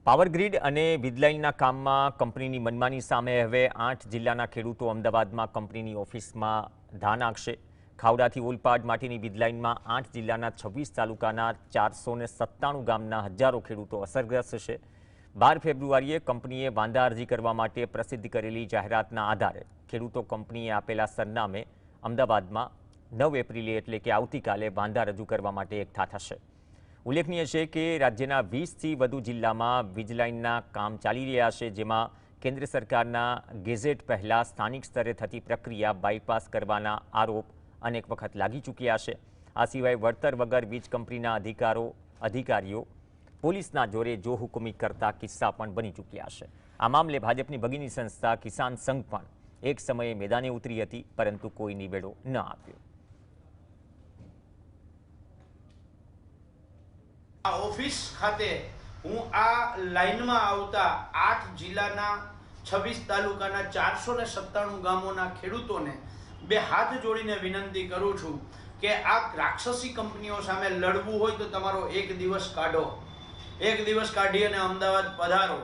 Power Grid અને વીજલાઇનના કામમાં કંપનીની મનમાની સામે હવે 8 જિલ્લાના ખેડૂતો અમદાવાદમાં કંપનીની ઓફિસમાં ધા નાખશે। ખાવડાથી ઓલપાડ માટેની વીજલાઇનમાં 8 જિલ્લાના 26 તાલુકાના 497 ગામના હજારો ખેડૂતો અસરગ્રસ્ત છે। 12 ફેબ્રુઆરીએ કંપનીએ વાંધા અરજી કરવા માટે પ્રસિદ્ધ કરેલી જાહેરાતના આધારે ખેડૂતો કંપનીએ આપેલા સરનામે અમદાવાદમાં 9 એપ્રિલે એટલે કે આવતીકાલે વાંધા રજૂ કરવા માટે એકઠા થશે। ઉલ્લેખનીય છે કે રાજ્યના 20થી વધુ જિલ્લામાં વીજલાઇનના કામ ચાલી રહ્યા છે, જેમાં કેન્દ્ર સરકારના ગેઝેટ પહેલાં સ્થાનિક સ્તરે થતી પ્રક્રિયા બાયપાસ કરવાના આરોપ અનેક વખત લાગી ચૂક્યા છે। આ સિવાય વળતર વગર વીજ કંપનીના અધિકારીઓ પોલીસના જોરે જોહુકુમી કરતા કિસ્સા પણ બની ચૂક્યા છે। આ મામલે ભાજપની ભગીની સંસ્થા કિસાન સંઘ પણ એક સમયે મેદાને ઉતરી હતી, પરંતુ કોઈ નિવેડો ન આપ્યો। ऑफिस खाते हूँ आ लाइन में आवता 8 जिल्लाना 26 तालुकाना 497 गामोना खेडूतोने बे हाथ जोड़ीने विनंती करूँ छूं के आ राक्षसी कंपनीओ सामे लड़वू होय तो तमारो एक दिवस काढो, एक दिवस काढी अने अमदावाद पधारो।